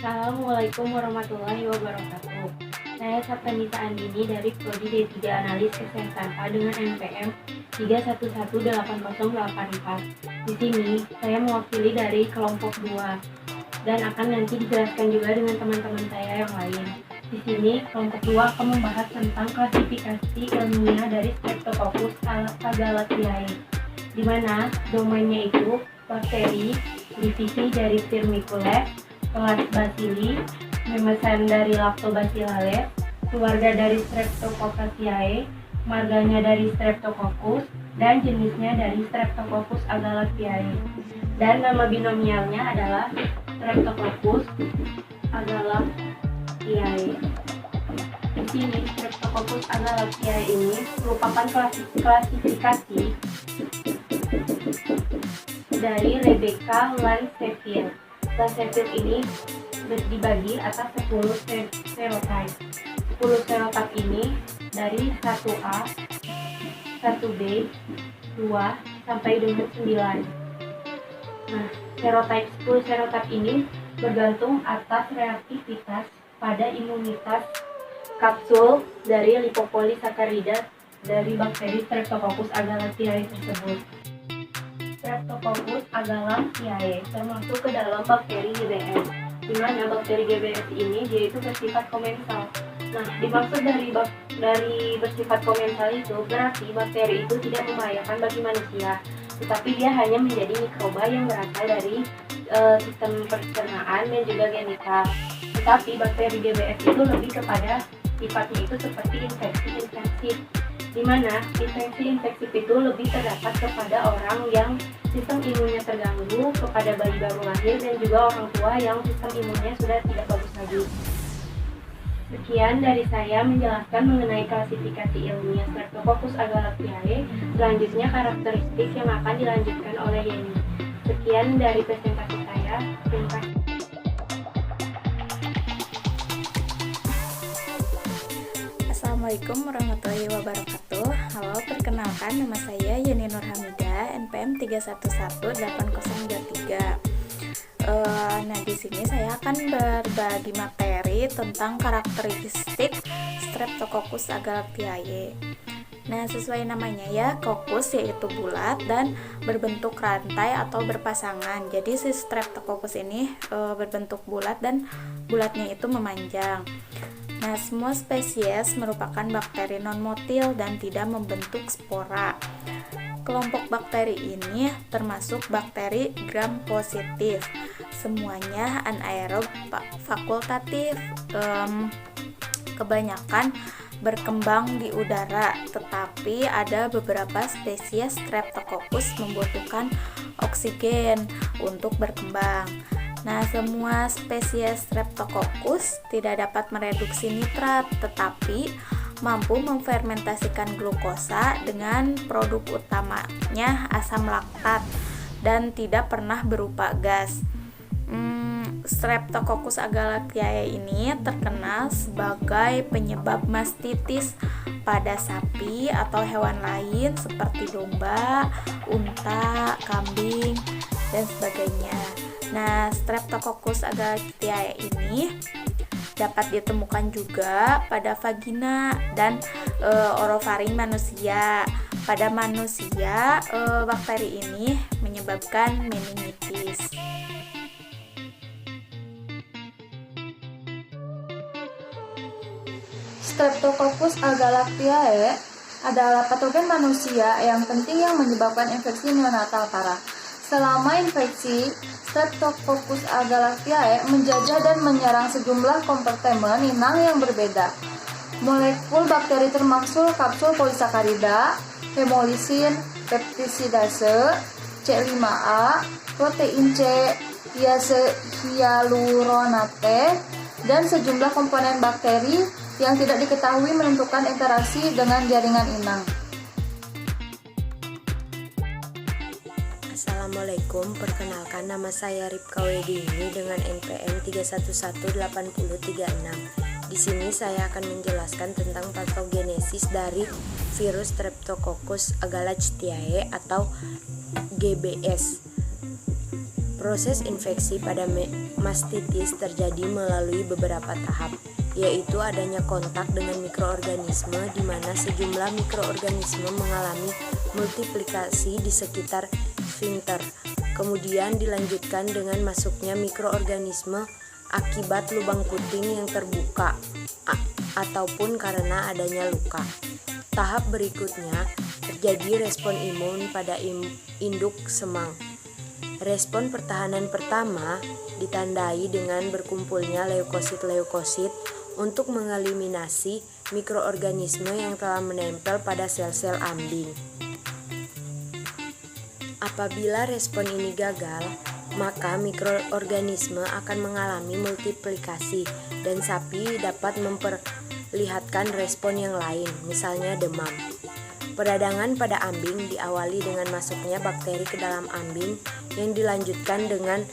Assalamualaikum warahmatullahi wabarakatuh. Saya Saptanisa Andini dari Prodi D3 Analis Kesehatan A dengan NPM 3118084. Di sini saya mewakili dari kelompok 2 dan akan nanti dijelaskan juga dengan teman-teman saya yang lain. Di sini kelompok 2 akan membahas tentang klasifikasi ilmiah dari Streptococcus agalactiae, di mana domainnya itu bakteri, divisi dari Firmiculae, kelas Bacilli, memesan dari Lactobacillales, keluarga dari Streptococcaceae, marganya dari Streptococcus, dan jenisnya dari Streptococcus agalactiae. Dan nama binomialnya adalah Streptococcus agalactiae. Di sini Streptococcus agalactiae ini merupakan klasifikasi dari Rebecca Lanceville. Lanceville ini dibagi atas 10 serotype. 10 serotype ini dari 1A, 1B, 2 sampai dengan 9. Nah, 10 serotype ini bergantung atas reaktivitas pada imunitas kapsul dari lipopolisakarida dari bakteri Streptococcus agalactiae tersebut. Streptococcus agalactiae termasuk ke dalam bakteri GBS, di mana bakteri GBS ini dia itu bersifat komensal. Nah, dimaksud dari bersifat komensal itu berarti bakteri itu tidak membahayakan bagi manusia, tetapi dia hanya menjadi mikroba yang berasal dari sistem pencernaan dan juga genital. Tetapi bakteri GBS itu lebih kepada sifatnya itu seperti infeksi intensif, di mana infeksi itu lebih terdapat kepada orang yang sistem imunnya terganggu, kepada bayi baru lahir, dan juga orang tua yang sistem imunnya sudah tidak bagus lagi. Sekian dari saya menjelaskan mengenai klasifikasi ilmiah Streptococcus agalactiae. Selanjutnya karakteristik yang akan dilanjutkan oleh Yeni. Sekian dari presentasi saya. Terima kasih. Assalamualaikum warahmatullahi wabarakatuh. Halo, perkenalkan nama saya Yeni Nur Hamida, NPM 3118023. Nah, di sini saya akan berbagi materi tentang karakteristik Streptococcus agalactiae. Nah, sesuai namanya ya, kokus yaitu bulat dan berbentuk rantai atau berpasangan. Jadi si Streptococcus ini berbentuk bulat dan bulatnya itu memanjang. Nah, semua spesies merupakan bakteri non-motil dan tidak membentuk spora. Kelompok bakteri ini termasuk bakteri gram positif. Semuanya anaerob fakultatif. Kebanyakan berkembang di udara, tetapi ada beberapa spesies Streptococcus membutuhkan oksigen untuk berkembang. Nah, semua spesies Streptococcus tidak dapat mereduksi nitrat, tetapi mampu memfermentasikan glukosa dengan produk utamanya asam laktat dan tidak pernah berupa gas. Streptococcus agalactiae ini terkenal sebagai penyebab mastitis pada sapi atau hewan lain seperti domba, unta, kambing, dan sebagainya. Nah, Streptococcus agalactiae ini dapat ditemukan juga pada vagina dan orofaring manusia. Pada manusia, bakteri ini menyebabkan meningitis. Streptococcus agalactiae adalah patogen manusia yang penting yang menyebabkan infeksi neonatal parah. Selama infeksi, Streptococcus agalactiae menjajah dan menyerang sejumlah kompartemen inang yang berbeda. Molekul bakteri termasuk kapsul polisakarida, hemolisin, peptisidase, C5A, protein C, hyaluronate, dan sejumlah komponen bakteri yang tidak diketahui menentukan interaksi dengan jaringan inang. Assalamualaikum, perkenalkan nama saya Ripka Wedini dengan NPM 3118036. Di sini saya akan menjelaskan tentang patogenesis dari virus Streptococcus agalactiae atau GBS. Proses infeksi pada mastitis terjadi melalui beberapa tahap, yaitu adanya kontak dengan mikroorganisme di mana sejumlah mikroorganisme mengalami multiplikasi di sekitar sphincter. Kemudian dilanjutkan dengan masuknya mikroorganisme akibat lubang puting yang terbuka ataupun karena adanya luka. Tahap berikutnya terjadi respon imun pada induk semang. Respon pertahanan pertama ditandai dengan berkumpulnya leukosit-leukosit untuk mengeliminasi mikroorganisme yang telah menempel pada sel-sel ambing. Apabila respon ini gagal, maka mikroorganisme akan mengalami multiplikasi dan sapi dapat memperlihatkan respon yang lain, misalnya demam. Peradangan pada ambing diawali dengan masuknya bakteri ke dalam ambing yang dilanjutkan dengan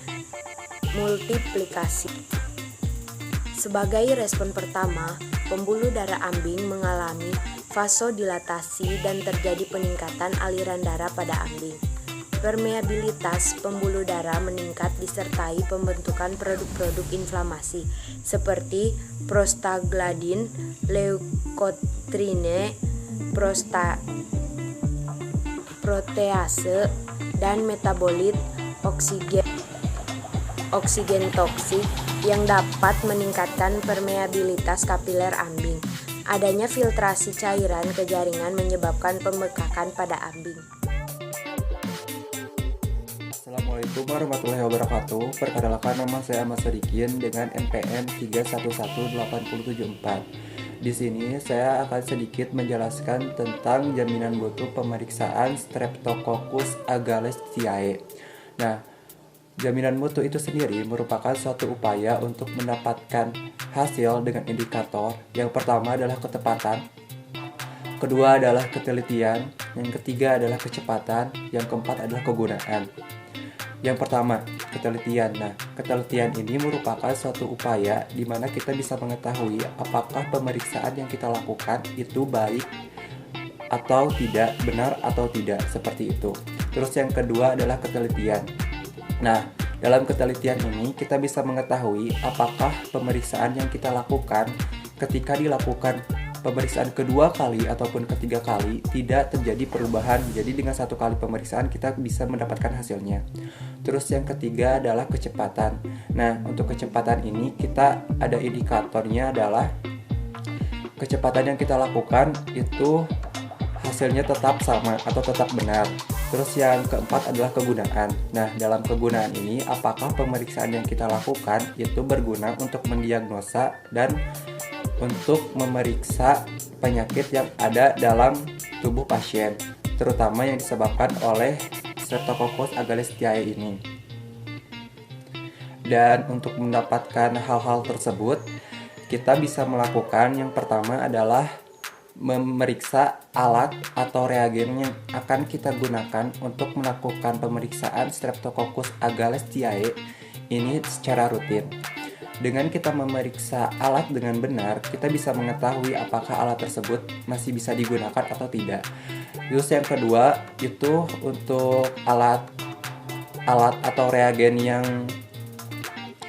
multiplikasi. Sebagai respon pertama, pembuluh darah ambing mengalami vasodilatasi dan terjadi peningkatan aliran darah pada ambing. Permeabilitas pembuluh darah meningkat disertai pembentukan produk-produk inflamasi seperti prostaglandin, leukotriene, protease, dan metabolit oksigen toksik yang dapat meningkatkan permeabilitas kapiler ambing. Adanya filtrasi cairan ke jaringan menyebabkan pembekakan pada ambing. Assalamualaikum warahmatullahi wabarakatuh. Perkenalkan, nama saya Ahmad Sadikin dengan NPM 318074. Di sini saya akan sedikit menjelaskan tentang jaminan mutu pemeriksaan Streptococcus agalestiae. Nah, jaminan mutu itu sendiri merupakan suatu upaya untuk mendapatkan hasil dengan indikator. Yang pertama adalah ketepatan, kedua adalah ketelitian, yang ketiga adalah kecepatan, yang keempat adalah kegunaan. Yang pertama, ketelitian. Nah, ketelitian ini merupakan suatu upaya di mana kita bisa mengetahui apakah pemeriksaan yang kita lakukan itu baik atau tidak, benar atau tidak, seperti itu. Terus yang kedua adalah ketelitian. Nah, dalam ketelitian ini kita bisa mengetahui apakah pemeriksaan yang kita lakukan ketika dilakukan pemeriksaan kedua kali ataupun ketiga kali tidak terjadi perubahan. Jadi dengan satu kali pemeriksaan kita bisa mendapatkan hasilnya. Terus yang ketiga adalah kecepatan. Nah, untuk kecepatan ini kita ada indikatornya adalah kecepatan yang kita lakukan itu hasilnya tetap sama atau tetap benar. Terus yang keempat adalah kegunaan. Nah, dalam kegunaan ini apakah pemeriksaan yang kita lakukan itu berguna untuk mendiagnosa dan untuk memeriksa penyakit yang ada dalam tubuh pasien, terutama yang disebabkan oleh Streptococcus agalestiae ini. Dan untuk mendapatkan hal-hal tersebut, kita bisa melakukan yang pertama adalah memeriksa alat atau reagen yang akan kita gunakan untuk melakukan pemeriksaan Streptococcus agalestiae ini secara rutin. Dengan kita memeriksa alat dengan benar, kita bisa mengetahui apakah alat tersebut masih bisa digunakan atau tidak. Terus yang kedua, itu untuk alat atau reagen yang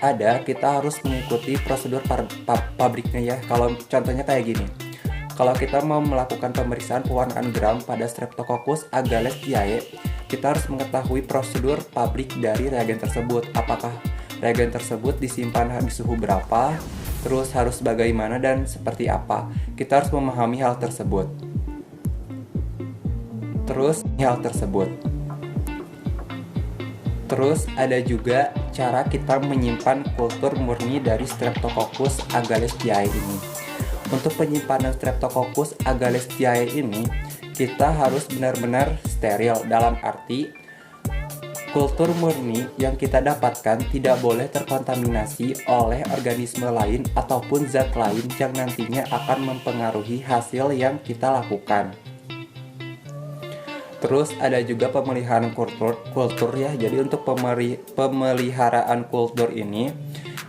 ada, kita harus mengikuti prosedur pabriknya ya. Kalau contohnya kayak gini. Kalau kita mau melakukan pemeriksaan pewarnaan gram pada Streptococcus agalestiae, kita harus mengetahui prosedur pabrik dari reagen tersebut. Apakah reagen tersebut disimpan di suhu berapa, terus harus bagaimana dan seperti apa. Kita harus memahami hal tersebut. Terus ada juga cara kita menyimpan kultur murni dari Streptococcus agalestiae ini. Untuk penyimpanan Streptococcus agalestiae ini, kita harus benar-benar steril, dalam arti kultur murni yang kita dapatkan tidak boleh terkontaminasi oleh organisme lain ataupun zat lain yang nantinya akan mempengaruhi hasil yang kita lakukan. Terus ada juga pemeliharaan kultur ya. Jadi untuk pemeliharaan kultur ini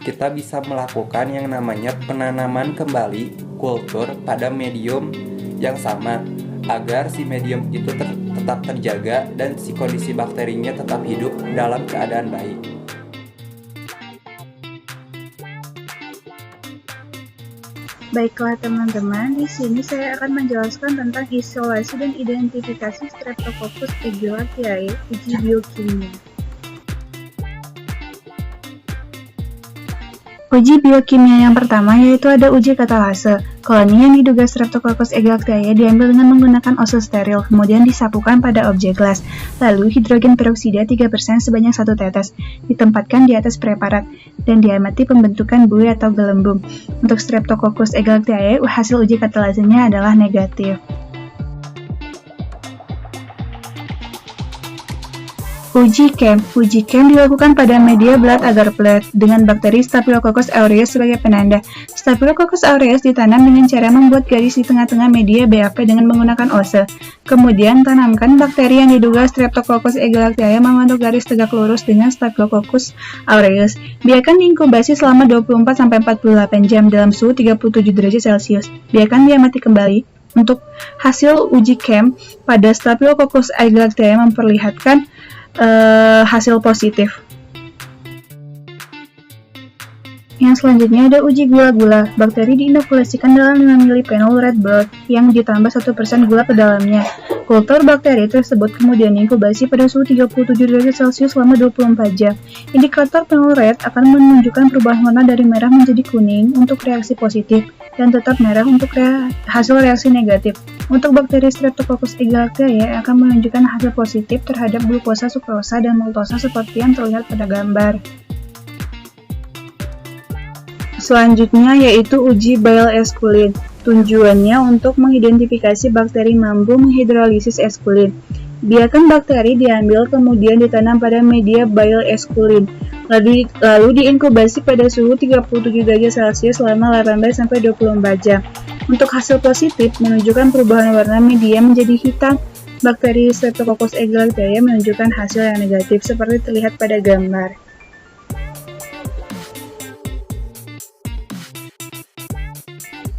kita bisa melakukan yang namanya penanaman kembali kultur pada medium yang sama agar si medium itu tetap terjaga dan si kondisi bakterinya tetap hidup dalam keadaan baik. Baiklah teman-teman, di sini saya akan menjelaskan tentang isolasi dan identifikasi Streptococcus aegyalactiae uji biokimia. Uji biokimia yang pertama yaitu ada uji katalase. Koloni yang diduga Streptococcus aegyalactiae diambil dengan menggunakan ose steril, kemudian disapukan pada objek gelas. Lalu hidrogen peroksida 3% sebanyak 1 tetes, ditempatkan di atas preparat, dan diamati pembentukan buih atau gelembung. Untuk Streptococcus aegyalactiae, hasil uji katalasenya adalah negatif. Uji chem dilakukan pada media blood agar plate dengan bakteri Staphylococcus aureus sebagai penanda. Staphylococcus aureus ditanam dengan cara membuat garis di tengah-tengah media BAP dengan menggunakan ose. Kemudian tanamkan bakteri yang diduga Streptococcus aegyalactiae membentuk garis tegak lurus dengan Staphylococcus aureus. Biarkan diinkubasi selama 24-48 jam dalam suhu 37 derajat Celcius. Biarkan diamati kembali. Untuk hasil uji chem pada Staphylococcus aegyalactiae memperlihatkan hasil positif. Yang selanjutnya ada uji gula-gula. Bakteri diinokulasikan dalam 5 ml penol red blood yang ditambah 1% gula ke dalamnya. Kultur bakteri tersebut kemudian diinkubasi pada suhu 37 derajat Celcius selama 24 jam. Indikator penol red akan menunjukkan perubahan warna dari merah menjadi kuning untuk reaksi positif dan tetap merah untuk hasil reaksi negatif. Untuk bakteri Streptococcus aegyalactiae akan menunjukkan hasil positif terhadap glukosa, sukrosa, dan maltosa seperti yang terlihat pada gambar. Selanjutnya yaitu uji bile esculin. Tujuannya untuk mengidentifikasi bakteri mampu menghidrolisis eskulin. Biarkan bakteri diambil kemudian ditanam pada media bile esculin. Lalu diinkubasi pada suhu 37 derajat Celcius selama 18-24 jam. Untuk hasil positif menunjukkan perubahan warna media menjadi hitam. Bakteri Streptococcus aegyalactiae menunjukkan hasil yang negatif seperti terlihat pada gambar.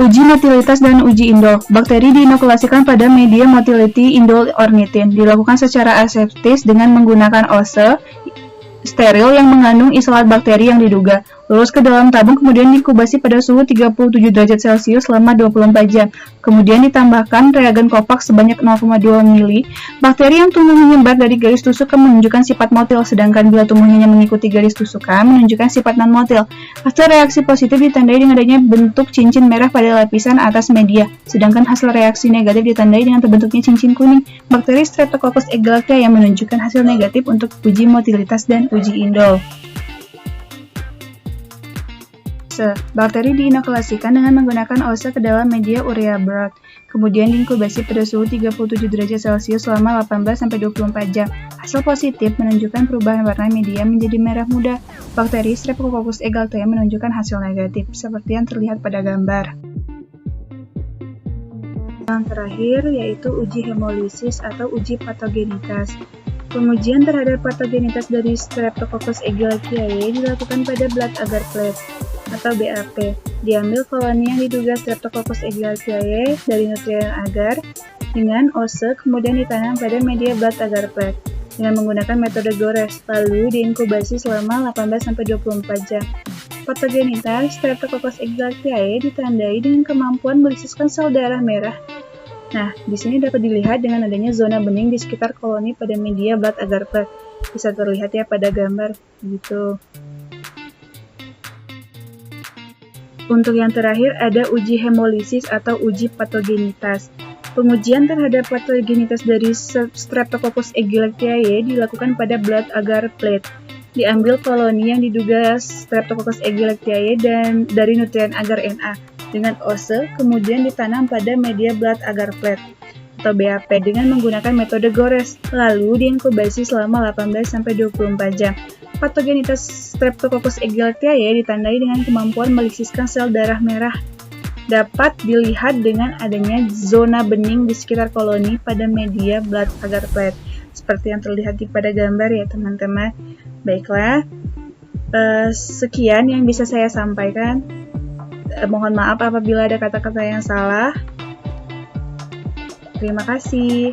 Uji motilitas dan uji indol. Bakteri diinokulasikan pada media motility indol ornithin. Dilakukan secara aseptis dengan menggunakan ose steril yang mengandung isolat bakteri yang diduga. Lurus ke dalam tabung kemudian diinkubasi pada suhu 37 derajat Celcius selama 24 jam. Kemudian ditambahkan reagen Covax sebanyak 0,2 ml. Bakteri yang tumbuh menyebar dari garis tusukan menunjukkan sifat motil, sedangkan bila tumbuhnya mengikuti garis tusukan menunjukkan sifat non-motil. Hasil reaksi positif ditandai dengan adanya bentuk cincin merah pada lapisan atas media, sedangkan hasil reaksi negatif ditandai dengan terbentuknya cincin kuning. Bakteri Streptococcus aegyalactiae yang menunjukkan hasil negatif untuk uji motilitas dan uji indol. Bakteri diinokulasikan dengan menggunakan ose ke dalam media urea broth, kemudian diinkubasi pada suhu 37 derajat Celcius selama 18-24 jam. Hasil positif menunjukkan perubahan warna media menjadi merah muda. Bakteri Streptococcus aegyalactiae menunjukkan hasil negatif, seperti yang terlihat pada gambar. Yang terakhir yaitu uji hemolisis atau uji patogenitas. Pengujian terhadap patogenitas dari Streptococcus aegyalactiae dilakukan pada blood agar plate atau BAP. Diambil koloni yang diduga Streptococcus aegyalactiae dari nutrien agar dengan ose, kemudian ditanam pada media blood agar plate dengan menggunakan metode Gores, lalu diinkubasi selama 18-24 jam. Patogenitas Streptococcus aegyalactiae ditandai dengan kemampuan melisiskan sel darah merah. Nah, di sini dapat dilihat dengan adanya zona bening di sekitar koloni pada media blood agar plate. Bisa terlihat ya pada gambar gitu. Untuk yang terakhir ada uji hemolisis atau uji patogenitas. Pengujian terhadap patogenitas dari Streptococcus aegyalactiae dilakukan pada blood agar plate. Diambil koloni yang diduga Streptococcus aegyalactiae dan dari nutrien agar Na dengan ose, kemudian ditanam pada media blood agar plate atau BAP dengan menggunakan metode Gores, lalu diinkubasi selama 18-24 jam. Patogenitas Streptococcus aegyalactiae ditandai dengan kemampuan melisiskan sel darah merah. Dapat dilihat dengan adanya zona bening di sekitar koloni pada media blood agar plate, seperti yang terlihat pada gambar ya teman-teman. Baiklah, sekian yang bisa saya sampaikan. Mohon maaf apabila ada kata-kata yang salah. Terima kasih.